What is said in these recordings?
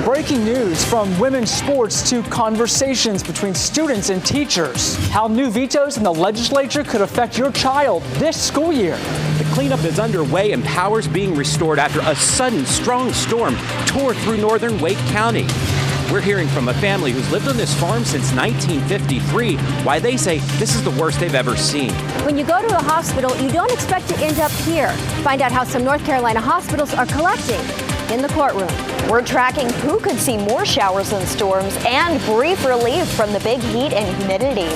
Breaking news from women's sports to conversations between students and teachers. How new vetoes in the legislature could affect your child this school year. The cleanup is underway and power's being restored after a sudden strong storm tore through northern Wake County. We're hearing from a family who's lived on this farm since 1953, why they say this is the worst they've ever seen. When you go to a hospital, you don't expect to end up here. Find out how some North Carolina hospitals are collecting in the courtroom. We're tracking who could see more showers and storms and brief relief from the big heat and humidity.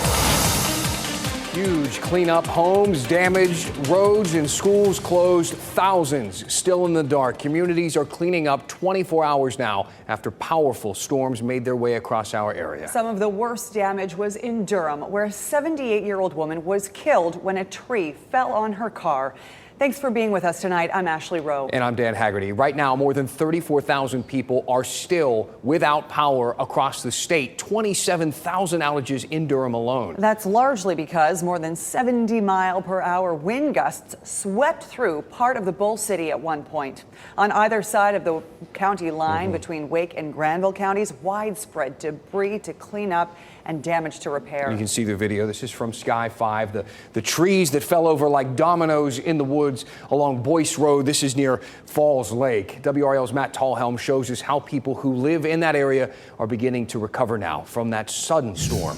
Huge cleanup, homes damaged, roads and schools closed, thousands still in the dark. Communities are cleaning up 24 hours now after powerful storms made their way across our area. Some of the worst damage was in Durham, where a 78-year-old woman was killed when a tree fell on her car. Thanks for being with us tonight. I'm Ashley Rowe. And I'm Dan Haggerty. Right now, more than 34,000 people are still without power across the state. 27,000 outages in Durham alone. That's largely because more than 70-mile-per-hour wind gusts swept through part of the Bull City at one point. On either side of the county line between Wake and Granville counties, widespread debris to clean up and damage to repair. You can see the video. This is from Sky 5. The trees that fell over like dominoes in the woods along Boyce Road. This is near Falls Lake. WRAL's Matt Tallhelm shows us how people who live in that area are beginning to recover now from that sudden storm.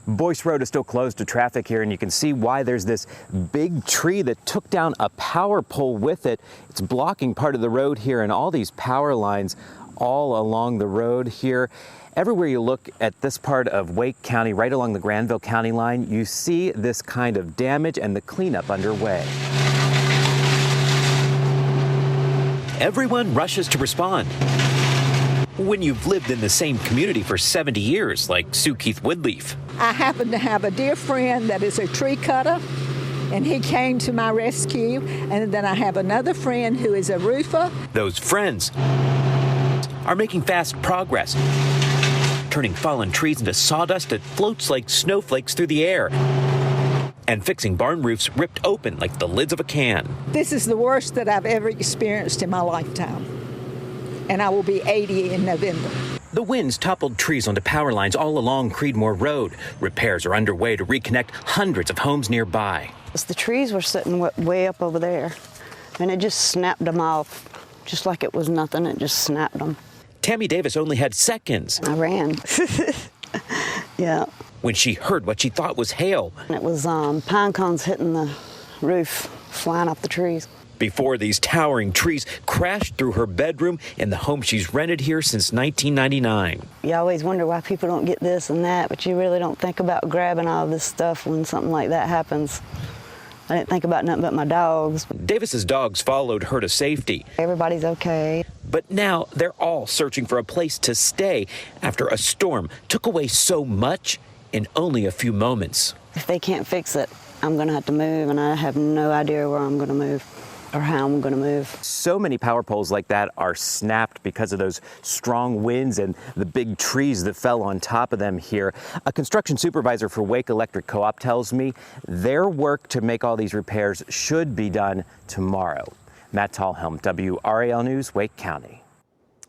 Boyce Road is still closed to traffic here, and you can see why. There's this big tree that took down a power pole with it. It's blocking part of the road here, and all these power lines all along the road here. Everywhere you look at this part of Wake County, right along the Granville County line, you see this kind of damage and the cleanup underway. Everyone rushes to respond. When you've lived in the same community for 70 years, like Sue Keith Woodleaf. I happen to have a dear friend that is a tree cutter, and he came to my rescue. And then I have another friend who is a roofer. Those friends are making fast progress, turning fallen trees into sawdust that floats like snowflakes through the air, and fixing barn roofs ripped open like the lids of a can. This is the worst that I've ever experienced in my lifetime, and I will be 80 in November. The winds toppled trees onto power lines all along Creedmoor Road. Repairs are underway to reconnect hundreds of homes nearby. The trees were sitting way up over there, and it just snapped them off, just like it was nothing. It just snapped them. Tammy Davis only had seconds. I ran. Yeah. When she heard what she thought was hail. It was pine cones hitting the roof, flying off the trees. Before these towering trees crashed through her bedroom in the home she's rented here since 1999. You always wonder why people don't get this and that, but you really don't think about grabbing all this stuff when something like that happens. I didn't think about nothing but my dogs. Davis's dogs followed her to safety. Everybody's okay. But now they're all searching for a place to stay after a storm took away so much in only a few moments. If they can't fix it, I'm going to have to move, and I have no idea where I'm going to move or how I'm going to move. So many power poles like that are snapped because of those strong winds and the big trees that fell on top of them here. A construction supervisor for Wake Electric Co-op tells me their work to make all these repairs should be done tomorrow. Matt Tallhelm, WRAL News, Wake County.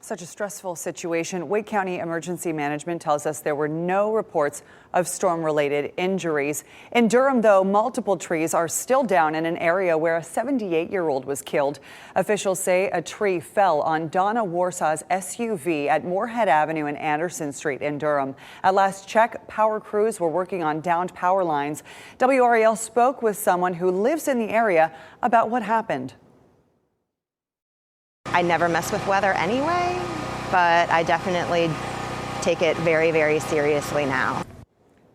Such a stressful situation. Wake County Emergency Management tells us there were no reports of storm-related injuries. In Durham, though, multiple trees are still down in an area where a 78-year-old was killed. Officials say a tree fell on Donna Warsaw's SUV at Moorhead Avenue and Anderson Street in Durham. At last check, power crews were working on downed power lines. WRAL spoke with someone who lives in the area about what happened. I never mess with weather anyway, but I definitely take it very, very seriously now.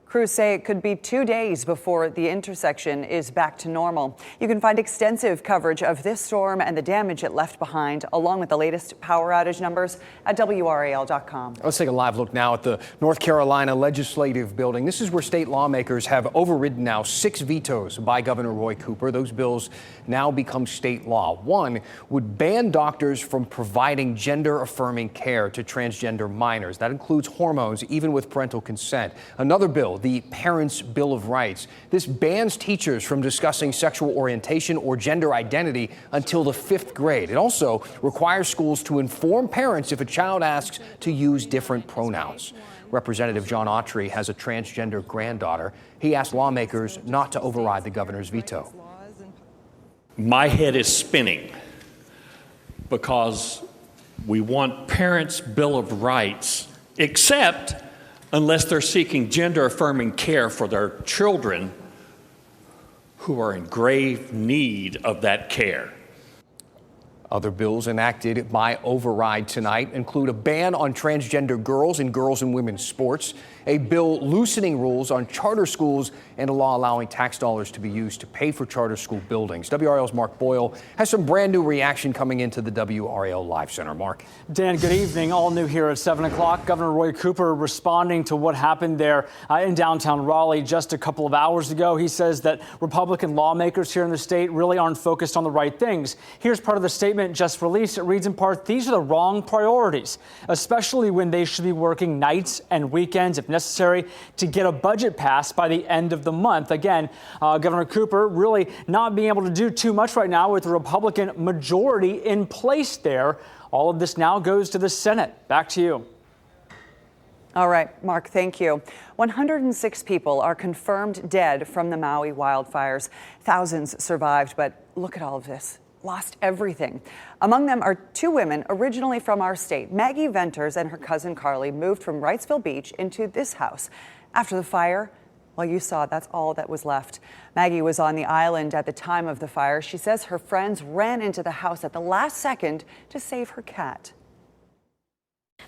Crews say it could be 2 days before the intersection is back to normal. You can find extensive coverage of this storm and the damage it left behind, along with the latest power outage numbers at WRAL.com. Let's take a live look now at the North Carolina Legislative Building. This is where state lawmakers have overridden now 6 vetoes by Governor Roy Cooper. Those bills now become state law. One would ban doctors from providing gender-affirming care to transgender minors. That includes hormones, even with parental consent. Another bill bill, the Parents' Bill of Rights. This bans teachers from discussing sexual orientation or gender identity until the 5th grade. It also requires schools to inform parents if a child asks to use different pronouns. Representative John Autry has a transgender granddaughter. He asked lawmakers not to override the governor's veto. My head is spinning because we want Parents' Bill of Rights, except unless they're seeking gender-affirming care for their children who are in grave need of that care. Other bills enacted by override tonight include a ban on transgender girls in girls and women's sports, a bill loosening rules on charter schools, and a law allowing tax dollars to be used to pay for charter school buildings. WRAL's Mark Boyle has some brand new reaction coming into the WRAL Live Center. Mark. Dan, good evening. All new here at 7 o'clock. Governor Roy Cooper responding to what happened there in downtown Raleigh just a couple of hours ago. He says that Republican lawmakers here in the state really aren't focused on the right things. Here's part of the statement just released. It reads in part, "These are the wrong priorities, especially when they should be working nights and weekends if necessary to get a budget passed by the end of the month." Again, Governor Cooper really not being able to do too much right now with the Republican majority in place there. All of this now goes to the Senate. Back to you. All right, Mark, thank you. 106 people are confirmed dead from the Maui wildfires. Thousands survived, but look at all of this. Lost everything. Among them are 2 women originally from our state. Maggie Venters and her cousin Carly moved from Wrightsville Beach into this house. After the fire, well, you saw that's all that was left. Maggie was on the island at the time of the fire. She says her friends ran into the house at the last second to save her cat.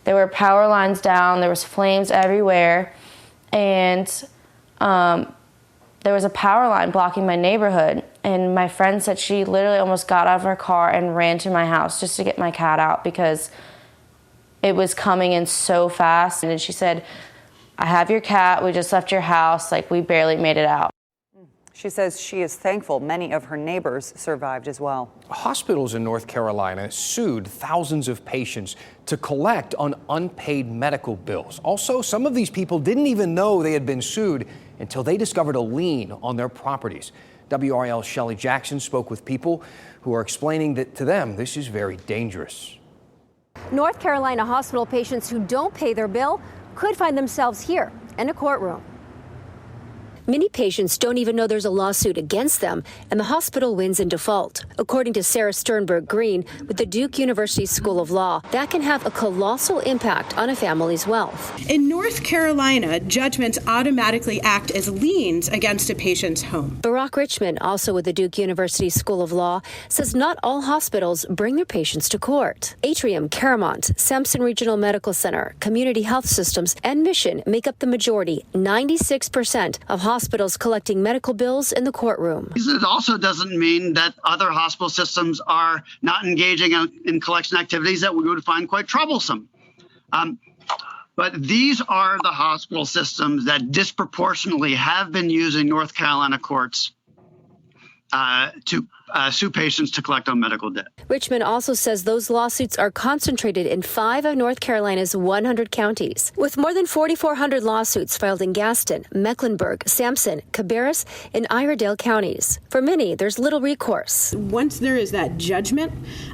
There were power lines down, there was flames everywhere, and there was a power line blocking my neighborhood. And my friend said she literally almost got out of her car and ran to my house just to get my cat out because it was coming in so fast. And then she said, "I have your cat, we just left your house, like we barely made it out." She says she is thankful many of her neighbors survived as well. Hospitals in North Carolina sued thousands of patients to collect on unpaid medical bills. Also, some of these people didn't even know they had been sued until they discovered a lien on their properties. WRAL's Shelley Jackson spoke with people who are explaining that to them this is very dangerous. North Carolina hospital patients who don't pay their bill could find themselves here in a courtroom. Many patients don't even know there's a lawsuit against them, and the hospital wins in default. According to Sarah Sternberg Green with the Duke University School of Law, that can have a colossal impact on a family's wealth. In North Carolina, judgments automatically act as liens against a patient's home. Barack Richmond, also with the Duke University School of Law, says not all hospitals bring their patients to court. Atrium, Caramont, Sampson Regional Medical Center, Community Health Systems, and Mission make up the majority, 96% of hospitals collecting medical bills in the courtroom. It also doesn't mean that other hospital systems are not engaging in collection activities that we would find quite troublesome. But these are the hospital systems that disproportionately have been using North Carolina courts to sue patients to collect on medical debt. Richmond also says those lawsuits are concentrated in 5 of North Carolina's 100 counties, with more than 4,400 lawsuits filed in Gaston, Mecklenburg, Sampson, Cabarrus, and Iredell counties. For many, there's little recourse. Once there is that judgment,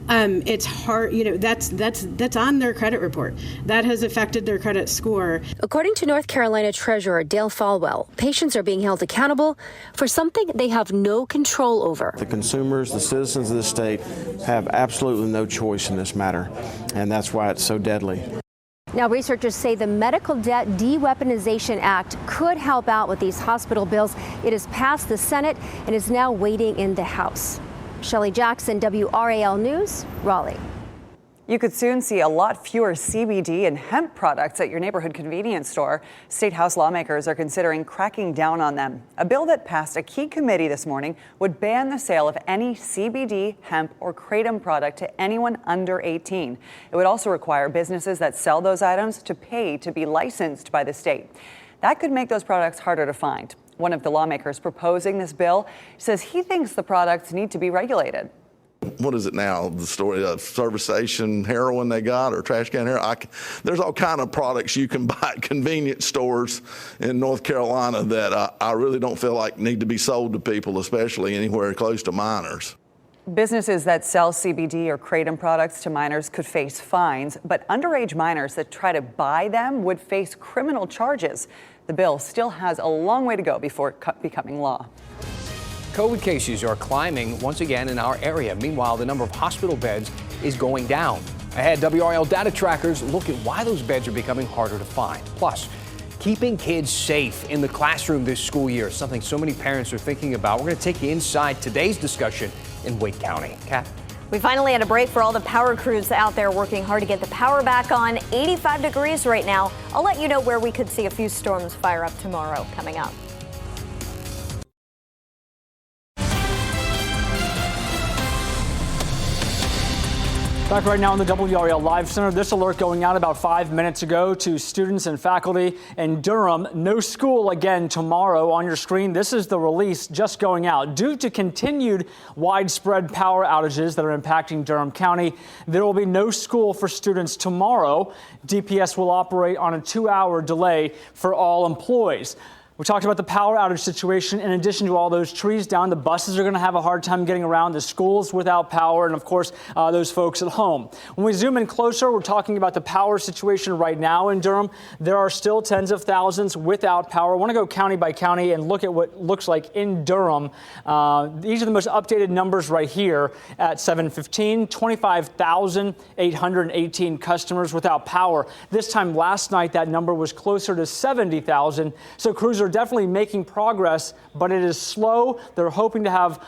it's hard, that's on their credit report. That has affected their credit score. According to North Carolina Treasurer Dale Falwell, patients are being held accountable for something they have no control over. The consumers, the citizens of the state, have absolutely no choice in this matter, and that's why it's so deadly. Now, researchers say the Medical Debt De-Weaponization Act could help out with these hospital bills. It has passed the Senate and is now waiting in the House. Shelley Jackson, WRAL News, Raleigh. You could soon see a lot fewer CBD and hemp products at your neighborhood convenience store. State House lawmakers are considering cracking down on them. A bill that passed a key committee this morning would ban the sale of any CBD, hemp, or kratom product to anyone under 18. It would also require businesses that sell those items to pay to be licensed by the state. That could make those products harder to find. One of the lawmakers proposing this bill says he thinks the products need to be regulated. what is it now? The story of service station heroin they got, or trash can heroin. There's all kind of products you can buy at convenience stores in North Carolina that I really don't feel like need to be sold to people, especially anywhere close to minors. Businesses that sell CBD or kratom products to minors could face fines, but underage minors that try to buy them would face criminal charges. The bill still has a long way to go before becoming law. COVID cases are climbing once again in our area. Meanwhile, the number of hospital beds is going down. Ahead, WRAL data trackers look at why those beds are becoming harder to find. Plus, keeping kids safe in the classroom this school year, something so many parents are thinking about. We're going to take you inside today's discussion in Wake County. Kat? We finally had a break for all the power crews out there working hard to get the power back on. 85 degrees right now. I'll let you know where we could see a few storms fire up tomorrow coming up. Back right now in the WRAL Live Center. This alert going out about 5 minutes ago to students and faculty in Durham. No school again tomorrow. On your screen, this is the release just going out. Due to continued widespread power outages that are impacting Durham County, there will be no school for students tomorrow. DPS will operate on a 2-hour delay for all employees. We talked about the power outage situation. In addition to all those trees down, the buses are going to have a hard time getting around, the schools without power, and of course, those folks at home. When we zoom in closer, we're talking about the power situation right now in Durham. There are still tens of thousands without power. I want to go county by county and look at what looks like in Durham. These are the most updated numbers right here at 7:15. 25,818 customers without power. This time last night, that number was closer to 70,000. So crews are definitely making progress, but it is slow. They're hoping to have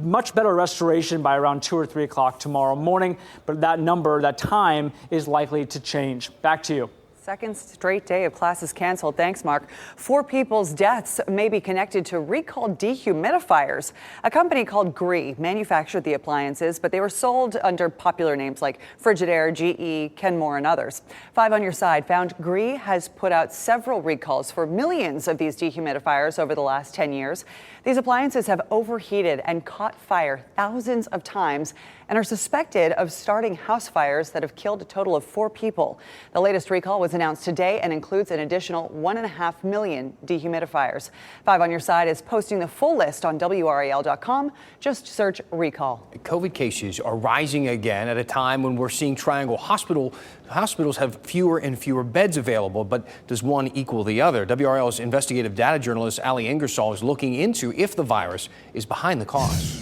much better restoration by around 2 or 3 o'clock tomorrow morning, but that number, that time, is likely to change. Back to you. Second straight day of classes canceled. Thanks, Mark. 4 people's deaths may be connected to recalled dehumidifiers. A company called WRAL manufactured the appliances, but they were sold under popular names like Frigidaire, GE, Kenmore, and others. 5 on your side found WRAL has put out several recalls for millions of these dehumidifiers over the last 10 years. These appliances have overheated and caught fire thousands of times and are suspected of starting house fires that have killed a total of 4 people. The latest recall was announced today and includes an additional 1.5 million dehumidifiers. 5 on your side is posting the full list on WRAL.com. Just search recall. COVID cases are rising again at a time when we're seeing Triangle hospitals have fewer and fewer beds available. But does one equal the other? WRAL's investigative data journalist Ali Ingersoll is looking into if the virus is behind the cause.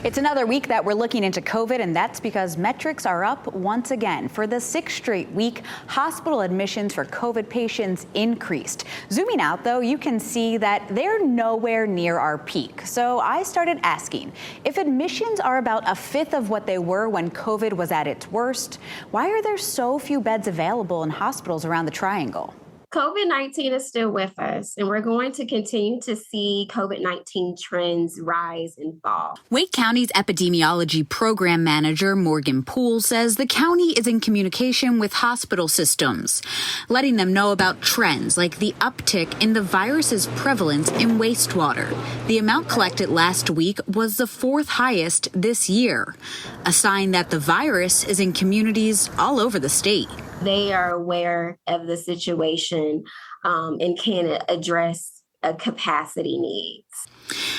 It's another week that we're looking into COVID, and that's because metrics are up once again. For the 6th straight week, hospital admissions for COVID patients increased. Zooming out, though, you can see that they're nowhere near our peak. So I started asking, if admissions are about 1/5 of what they were when COVID was at its worst, why are there so few beds available in hospitals around the Triangle? COVID-19 is still with us, and we're going to continue to see COVID-19 trends rise and fall. Wake County's epidemiology program manager, Morgan Poole, says the county is in communication with hospital systems, letting them know about trends like the uptick in the virus's prevalence in wastewater. The amount collected last week was the 4th highest this year, a sign that the virus is in communities all over the state. They are aware of the situation and can address capacity needs.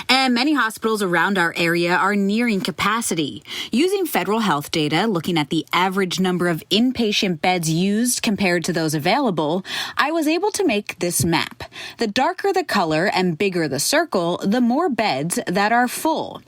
And many hospitals around our area are nearing capacity. Using federal health data, looking at the average number of inpatient beds used compared to those available, I was able to make this map. The darker the color and bigger the circle, the more beds that are full.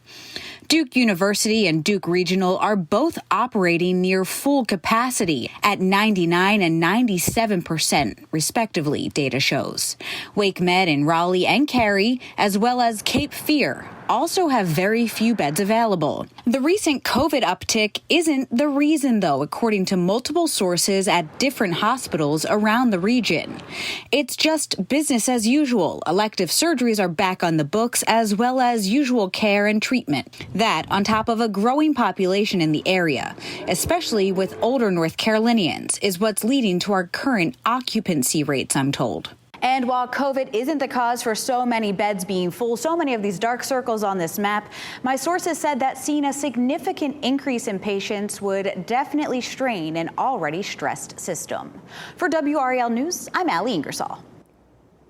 Duke University and Duke Regional are both operating near full capacity at 99% and 97%, respectively, data shows. Wake Med in Raleigh and Cary, as well as Cape Fear, also have very few beds available. The recent COVID uptick isn't the reason, though, according to multiple sources at different hospitals around the region. It's just business as usual. Elective surgeries are back on the books, as well as usual care and treatment. That on top of a growing population in the area, especially with older North Carolinians, is what's leading to our current occupancy rates, I'm told. And while COVID isn't the cause for so many beds being full, so many of these dark circles on this map, my sources said that seeing a significant increase in patients would definitely strain an already stressed system. For WRAL News, I'm Allie Ingersoll.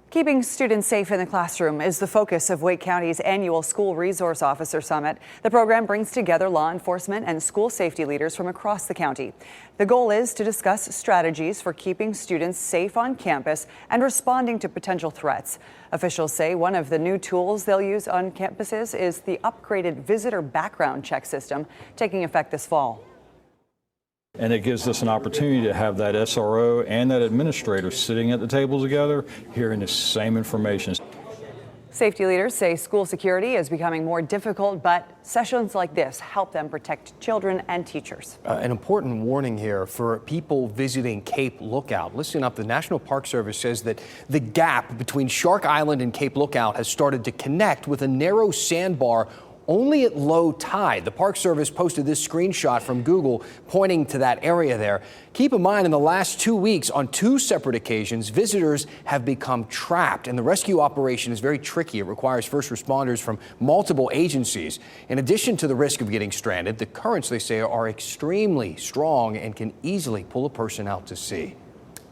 Keeping students safe in the classroom is the focus of Wake County's annual School Resource Officer Summit. The program brings together law enforcement and school safety leaders from across the county. The goal is to discuss strategies for keeping students safe on campus and responding to potential threats. Officials say one of the new tools they'll use on campuses is the upgraded visitor background check system taking effect this fall. And it gives us an opportunity to have that SRO and that administrator sitting at the table together, hearing the same information. Safety leaders say school security is becoming more difficult, but sessions like this help them protect children and teachers. An important warning here for people visiting Cape Lookout. Listen up, the National Park Service says that the gap between Shark Island and Cape Lookout has started to connect with a narrow sandbar only at low tide. The Park Service posted this screenshot from Google pointing to that area there. Keep in mind, in the last 2 weeks, on 2 separate occasions, visitors have become trapped, and the rescue operation is very tricky. It requires first responders from multiple agencies. In addition to the risk of getting stranded, the currents, they say, are extremely strong and can easily pull a person out to sea.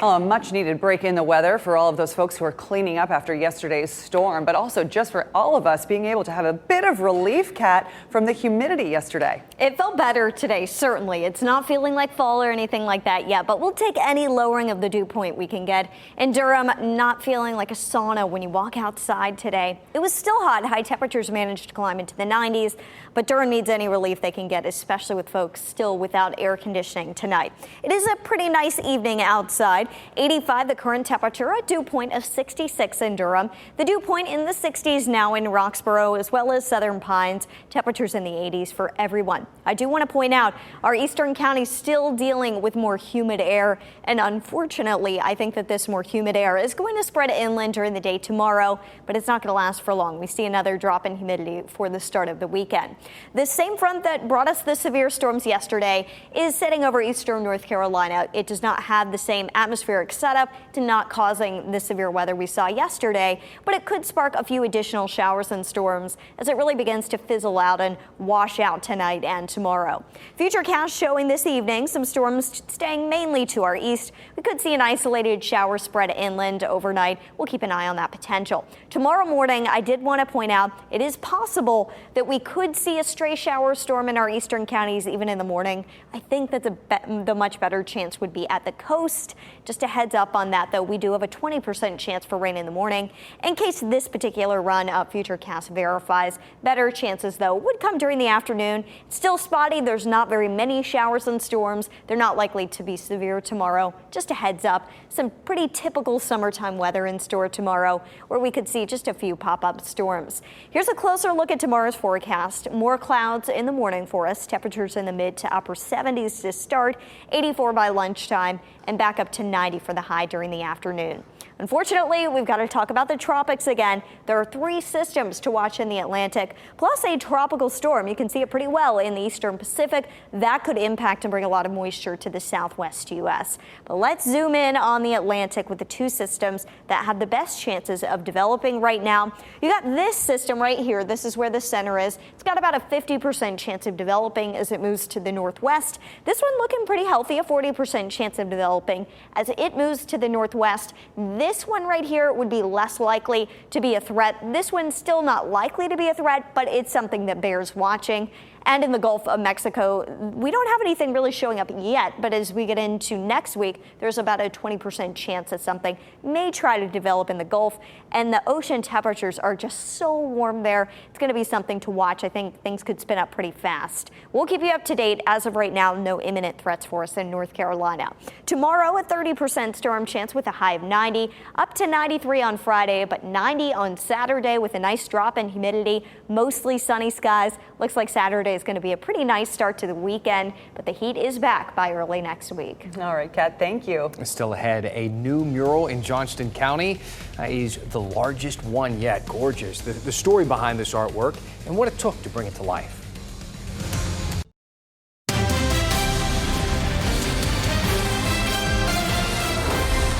A much needed break in the weather for all of those folks who are cleaning up after yesterday's storm, but also just for all of us being able to have a bit of relief, Kat, from the humidity yesterday. It felt better today, certainly. It's not feeling like fall or anything like that yet, but we'll take any lowering of the dew point we can get. In Durham, not feeling like a sauna when you walk outside today. It was still hot. High temperatures managed to climb into the 90s, but Durham needs any relief they can get, especially with folks still without air conditioning tonight. It is a pretty nice evening outside. 85 the current temperature, a dew point of 66 in Durham. The dew point in the 60s now in Roxborough as well as Southern Pines. Temperatures in the 80s for everyone. I do want to point out our eastern counties still dealing with more humid air, and unfortunately I think that this more humid air is going to spread inland during the day tomorrow, but it's not going to last for long. We see another drop in humidity for the start of the weekend. This same front that brought us the severe storms yesterday is sitting over eastern North Carolina. It does not have the same atmospheric setup to not causing the severe weather we saw yesterday, but it could spark a few additional showers and storms as it really begins to fizzle out and wash out tonight and tomorrow. Futurecast showing this evening some storms staying mainly to our east. We could see an isolated shower spread inland overnight. We'll keep an eye on that potential. Tomorrow morning, I did want to point out it is possible that we could see a stray shower storm in our eastern counties even in the morning. I think that the much better chance would be at the coast. Just a heads up on that, though, we do have a 20% chance for rain in the morning. In case this particular run of Futurecast verifies, better chances, though, would come during the afternoon. It's still spotty. There's not very many showers and storms. They're not likely to be severe tomorrow. Just a heads up. Some pretty typical summertime weather in store tomorrow, where we could see just a few pop-up storms. Here's a closer look at tomorrow's forecast. More clouds in the morning for us. Temperatures in the mid to upper 70s to start, 84 by lunchtime, and back up to 90 for the high during the afternoon. Unfortunately, we've got to talk about the tropics again. There are 3 systems to watch in the Atlantic, plus a tropical storm. You can see it pretty well in the eastern Pacific. That could impact and bring a lot of moisture to the southwest U.S. But let's zoom in on the Atlantic with the 2 systems that have the best chances of developing right now. You got this system right here. This is where the center is. It's got about a 50% chance of developing as it moves to the northwest. This one looking pretty healthy, a 40% chance of developing as it moves to the northwest. This one right here would be less likely to be a threat. This one's still not likely to be a threat, but it's something that bears watching. And in the Gulf of Mexico, we don't have anything really showing up yet, but as we get into next week, there's about a 20% chance that something may try to develop in the Gulf. And the ocean temperatures are just so warm there. It's going to be something to watch. I think things could spin up pretty fast. We'll keep you up to date. As of right now, no imminent threats for us in North Carolina. Tomorrow, a 30% storm chance with a high of 90, up to 93 on Friday, but 90 on Saturday with a nice drop in humidity, mostly sunny skies. Looks like Saturday is going to be a pretty nice start to the weekend, but the heat is back by early next week. All right, Kat, thank you. Still ahead, a new mural in Johnston County is the largest one yet. Gorgeous. The story behind this artwork and what it took to bring it to life.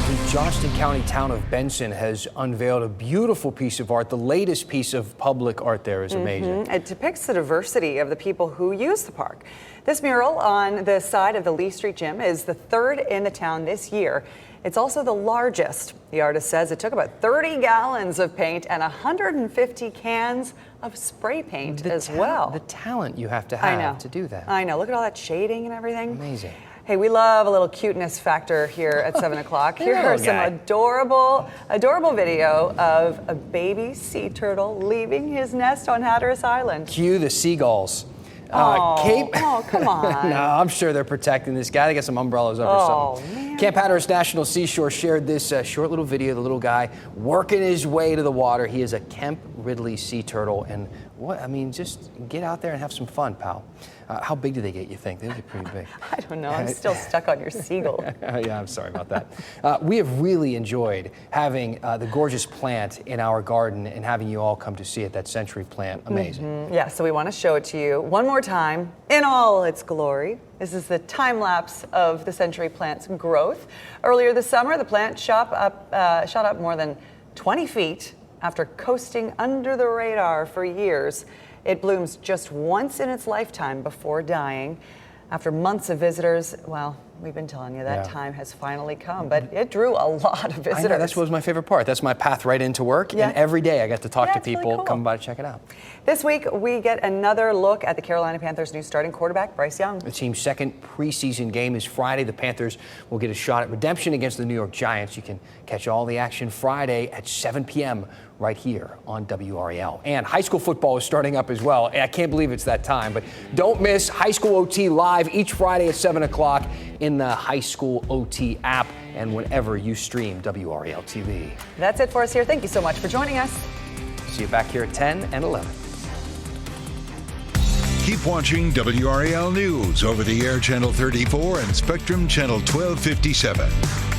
The Johnston County town of Benson has unveiled a beautiful piece of art. The latest piece of public art there is amazing. It depicts the diversity of the people who use the park. This mural on the side of the Lee Street Gym is the third in the town this year. It's also the largest. The artist says it took about 30 gallons of paint and 150 cans of spray paint as well. The talent you have to have to do that. I know. Look at all that shading and everything. Amazing. Hey, we love a little cuteness factor here at 7 o'clock. Here are some adorable video of a baby sea turtle leaving his nest on Hatteras Island. Cue the seagulls. Come on. No, I'm sure they're protecting this guy. They got some umbrellas up or something. Man. Camp Hatteras National Seashore shared this short little video of the little guy working his way to the water. He is a Kemp Ridley sea turtle. And just get out there and have some fun, pal. How big do they get, you think? They get pretty big. I don't know. I'm still stuck on your seagull. Yeah, I'm sorry about that. We have really enjoyed having the gorgeous plant in our garden and having you all come to see it, that century plant. Amazing. Yeah, so we want to show it to you one more time in all its glory. This is the time lapse of the century plant's growth. Earlier this summer, the plant shot up more than 20 feet after coasting under the radar for years. It blooms just once in its lifetime before dying. After months of visitors, well, we've been telling you that time has finally come, but it drew a lot of visitors. I know, that was my favorite part. That's my path right into work, and every day I get to talk to people. Really cool. Come by to check it out. This week, we get another look at the Carolina Panthers' new starting quarterback, Bryce Young. The team's second preseason game is Friday. The Panthers will get a shot at redemption against the New York Giants. You can catch all the action Friday at 7 p.m. right here on WRAL. And high school football is starting up as well. I can't believe it's that time, but don't miss High School OT live each Friday at 7 o'clock in the High School OT app and whenever you stream WRAL TV. That's it for us here. Thank you so much for joining us. See you back here at 10 and 11. Keep watching WRAL News over the air Channel 34 and Spectrum Channel 1257.